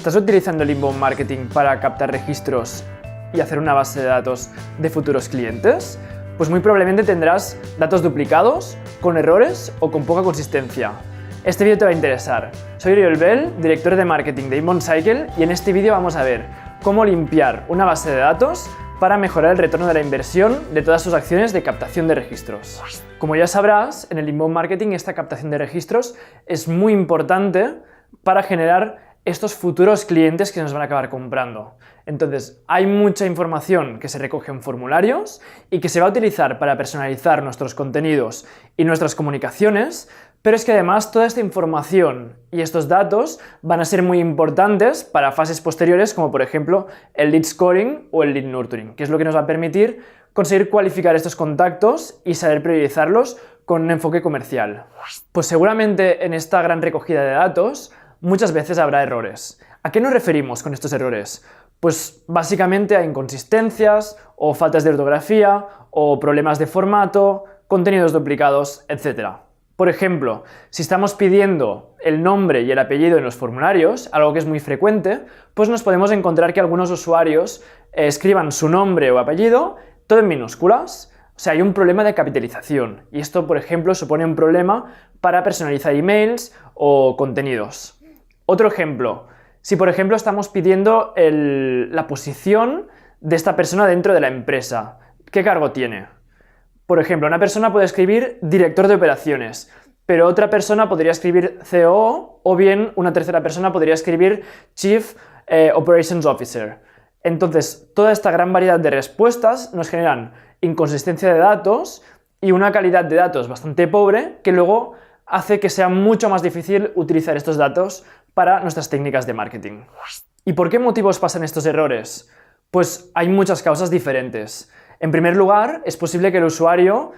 ¿Estás utilizando el inbound marketing para captar registros y hacer una base de datos de futuros clientes? Pues muy probablemente tendrás datos duplicados, con errores o con poca consistencia. Este vídeo te va a interesar. Soy Oriol Bell, director de marketing de Inbound Cycle, y en este vídeo vamos a ver cómo limpiar una base de datos para mejorar el retorno de la inversión de todas tus acciones de captación de registros. Como ya sabrás, en el inbound marketing esta captación de registros es muy importante para generar estos futuros clientes que nos van a acabar comprando. Entonces, hay mucha información que se recoge en formularios y que se va a utilizar para personalizar nuestros contenidos y nuestras comunicaciones, pero es que además toda esta información y estos datos van a ser muy importantes para fases posteriores, como por ejemplo el lead scoring o el lead nurturing, que es lo que nos va a permitir conseguir cualificar estos contactos y saber priorizarlos con un enfoque comercial. Pues seguramente en esta gran recogida de datos muchas veces habrá errores. ¿A qué nos referimos con estos errores? Pues básicamente a inconsistencias o faltas de ortografía o problemas de formato, contenidos duplicados, etc. Por ejemplo, si estamos pidiendo el nombre y el apellido en los formularios, algo que es muy frecuente, pues nos podemos encontrar que algunos usuarios escriban su nombre o apellido todo en minúsculas. O sea, hay un problema de capitalización y esto, por ejemplo, supone un problema para personalizar emails o contenidos. Otro ejemplo, si por ejemplo estamos pidiendo la posición de esta persona dentro de la empresa, ¿qué cargo tiene? Por ejemplo, una persona puede escribir director de operaciones, pero otra persona podría escribir COO o bien una tercera persona podría escribir Chief Operations Officer. Entonces, toda esta gran variedad de respuestas nos generan inconsistencia de datos y una calidad de datos bastante pobre que luego hace que sea mucho más difícil utilizar estos datos para nuestras técnicas de marketing. ¿Y por qué motivos pasan estos errores? Pues hay muchas causas diferentes. En primer lugar, es posible que el usuario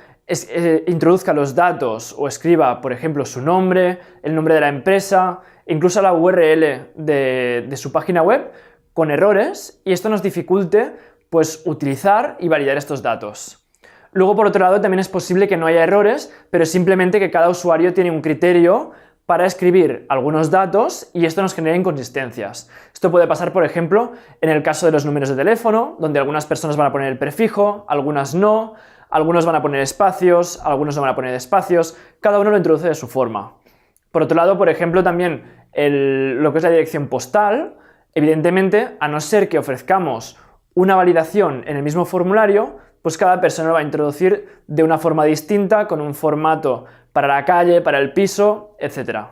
introduzca los datos o escriba, por ejemplo, su nombre, el nombre de la empresa, incluso la URL de su página web con errores y esto nos dificulte pues, utilizar y validar estos datos. Luego, por otro lado, también es posible que no haya errores, pero simplemente que cada usuario tiene un criterio para escribir algunos datos y esto nos genera inconsistencias. Esto puede pasar, por ejemplo, en el caso de los números de teléfono, donde algunas personas van a poner el prefijo, algunas no, algunos van a poner espacios, algunos no van a poner espacios, cada uno lo introduce de su forma. Por otro lado, por ejemplo, también lo que es la dirección postal, evidentemente, a no ser que ofrezcamos una validación en el mismo formulario, pues cada persona lo va a introducir de una forma distinta, con un formato para la calle, para el piso, etc.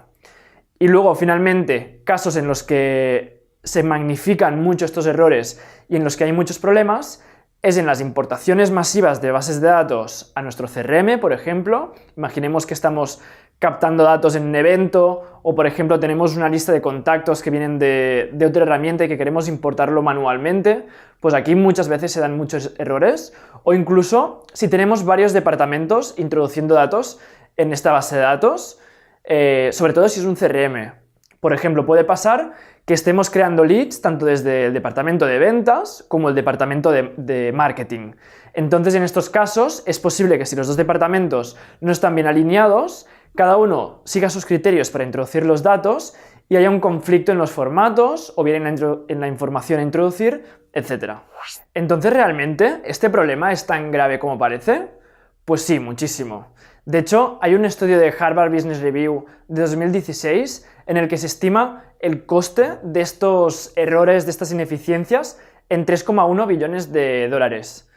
Y luego, finalmente, casos en los que se magnifican mucho estos errores y en los que hay muchos problemas, es en las importaciones masivas de bases de datos a nuestro CRM, por ejemplo. Imaginemos que estamos captando datos en un evento o, por ejemplo, tenemos una lista de contactos que vienen de otra herramienta y que queremos importarlo manualmente, pues aquí muchas veces se dan muchos errores. O incluso si tenemos varios departamentos introduciendo datos en esta base de datos, sobre todo si es un CRM. Por ejemplo, puede pasar que estemos creando leads tanto desde el departamento de ventas como el departamento de marketing. Entonces, en estos casos, es posible que si los dos departamentos no están bien alineados, cada uno siga sus criterios para introducir los datos y haya un conflicto en los formatos o bien en la información a introducir, etc. Entonces, ¿realmente este problema es tan grave como parece? Pues sí, muchísimo. De hecho, hay un estudio de Harvard Business Review de 2016 en el que se estima el coste de estos errores, de estas ineficiencias, en 3,1 billones de dólares.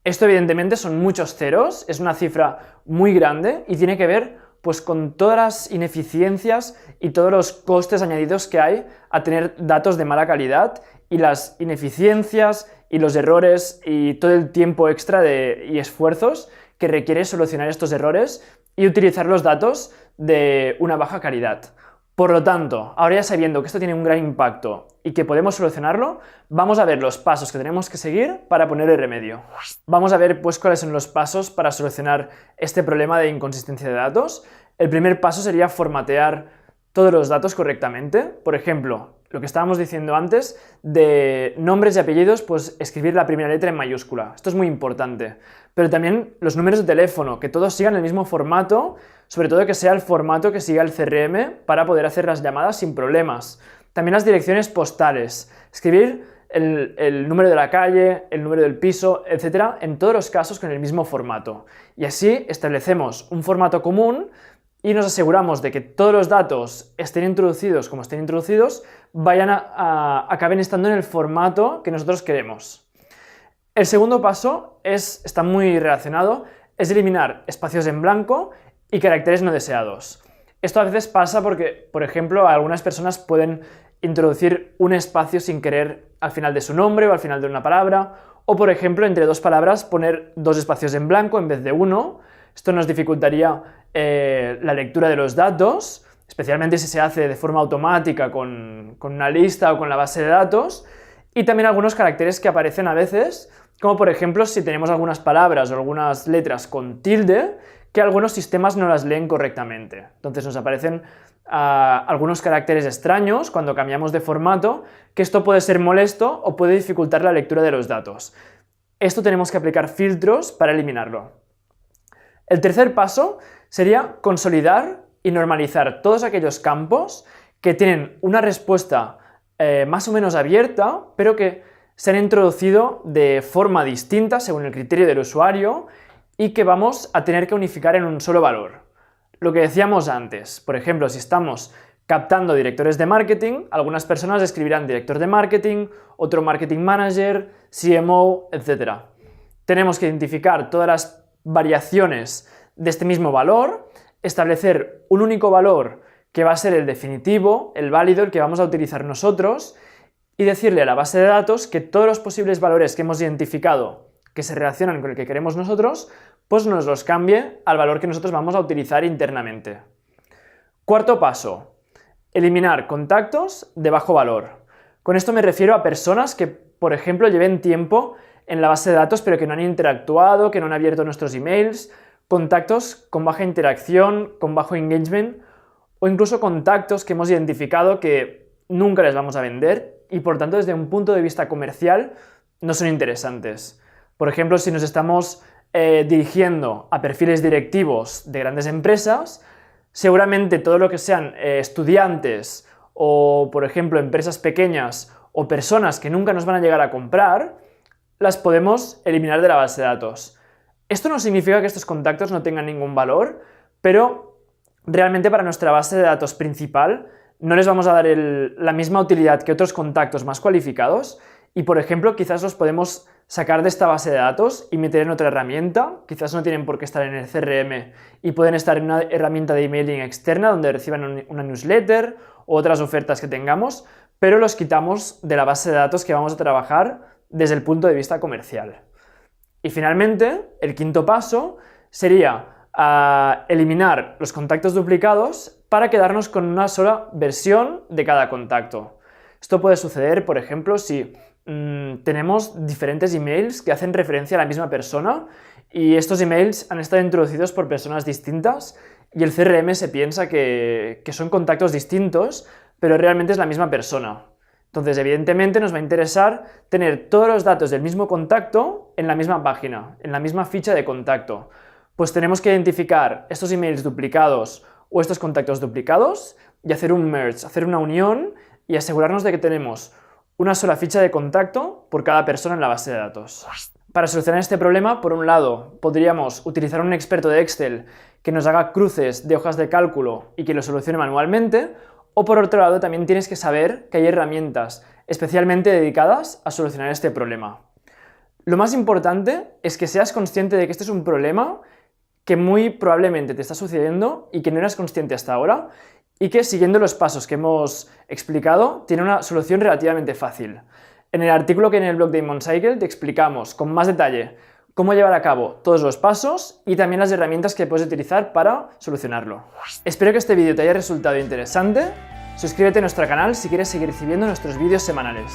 Esto evidentemente son muchos ceros, es una cifra muy grande y tiene que ver pues, con todas las ineficiencias y todos los costes añadidos que hay a tener datos de mala calidad y las ineficiencias y los errores y todo el tiempo extra y esfuerzos que requiere solucionar estos errores y utilizar los datos de una baja calidad. Por lo tanto, ahora ya sabiendo que esto tiene un gran impacto y que podemos solucionarlo, vamos a ver los pasos que tenemos que seguir para ponerle remedio. Vamos a ver pues cuáles son los pasos para solucionar este problema de inconsistencia de datos. El primer paso sería formatear todos los datos correctamente. Por ejemplo, lo que estábamos diciendo antes de nombres y apellidos, pues escribir la primera letra en mayúscula. Esto es muy importante. Pero también los números de teléfono, que todos sigan el mismo formato, sobre todo que sea el formato que siga el CRM para poder hacer las llamadas sin problemas. También las direcciones postales, escribir el número de la calle, el número del piso, etc., en todos los casos con el mismo formato. Y así establecemos un formato común y nos aseguramos de que todos los datos estén introducidos como estén introducidos, acaben estando en el formato que nosotros queremos. El segundo paso está muy relacionado, es eliminar espacios en blanco y caracteres no deseados. Esto a veces pasa porque, por ejemplo, algunas personas pueden introducir un espacio sin querer al final de su nombre o al final de una palabra, o por ejemplo, entre dos palabras poner dos espacios en blanco en vez de uno. Esto nos dificultaría la lectura de los datos, especialmente si se hace de forma automática con una lista o con la base de datos, y también algunos caracteres que aparecen a veces, como por ejemplo si tenemos algunas palabras o algunas letras con tilde, que algunos sistemas no las leen correctamente. Entonces nos aparecen algunos caracteres extraños cuando cambiamos de formato, que esto puede ser molesto o puede dificultar la lectura de los datos. Esto tenemos que aplicar filtros para eliminarlo. El tercer paso sería consolidar y normalizar todos aquellos campos que tienen una respuesta más o menos abierta, pero que se han introducido de forma distinta según el criterio del usuario y que vamos a tener que unificar en un solo valor. Lo que decíamos antes, por ejemplo, si estamos captando directores de marketing, algunas personas escribirán director de marketing, otro marketing manager, CMO, etc. Tenemos que identificar todas las variaciones de este mismo valor, establecer un único valor que va a ser el definitivo, el válido, el que vamos a utilizar nosotros, y decirle a la base de datos que todos los posibles valores que hemos identificado que se relacionan con el que queremos nosotros, pues nos los cambie al valor que nosotros vamos a utilizar internamente. Cuarto paso, eliminar contactos de bajo valor. Con esto me refiero a personas que, por ejemplo, lleven tiempo en la base de datos pero que no han interactuado, que no han abierto nuestros emails, contactos con baja interacción, con bajo engagement, o incluso contactos que hemos identificado que nunca les vamos a vender y por tanto desde un punto de vista comercial no son interesantes. Por ejemplo, si nos estamos dirigiendo a perfiles directivos de grandes empresas, seguramente todo lo que sean estudiantes o, por ejemplo, empresas pequeñas o personas que nunca nos van a llegar a comprar, las podemos eliminar de la base de datos. Esto no significa que estos contactos no tengan ningún valor, pero realmente para nuestra base de datos principal no les vamos a dar la misma utilidad que otros contactos más cualificados y, por ejemplo, quizás los podemos sacar de esta base de datos y meter en otra herramienta. Quizás no tienen por qué estar en el CRM y pueden estar en una herramienta de emailing externa donde reciban una newsletter o otras ofertas que tengamos, pero los quitamos de la base de datos que vamos a trabajar desde el punto de vista comercial. Y finalmente, el quinto paso sería eliminar los contactos duplicados para quedarnos con una sola versión de cada contacto. Esto puede suceder, por ejemplo, si tenemos diferentes emails que hacen referencia a la misma persona y estos emails han estado introducidos por personas distintas y el CRM se piensa que son contactos distintos, pero realmente es la misma persona. Entonces, evidentemente, nos va a interesar tener todos los datos del mismo contacto en la misma página, en la misma ficha de contacto. Pues tenemos que identificar estos emails duplicados o estos contactos duplicados y hacer un merge, hacer una unión y asegurarnos de que tenemos una sola ficha de contacto por cada persona en la base de datos. Para solucionar este problema, por un lado, podríamos utilizar un experto de Excel que nos haga cruces de hojas de cálculo y que lo solucione manualmente, o por otro lado, también tienes que saber que hay herramientas especialmente dedicadas a solucionar este problema. Lo más importante es que seas consciente de que este es un problema que muy probablemente te está sucediendo y que no eras consciente hasta ahora, y que siguiendo los pasos que hemos explicado tiene una solución relativamente fácil. En el artículo que hay en el blog de InMontCycle te explicamos con más detalle cómo llevar a cabo todos los pasos y también las herramientas que puedes utilizar para solucionarlo. Espero que este vídeo te haya resultado interesante. Suscríbete a nuestro canal si quieres seguir recibiendo nuestros vídeos semanales.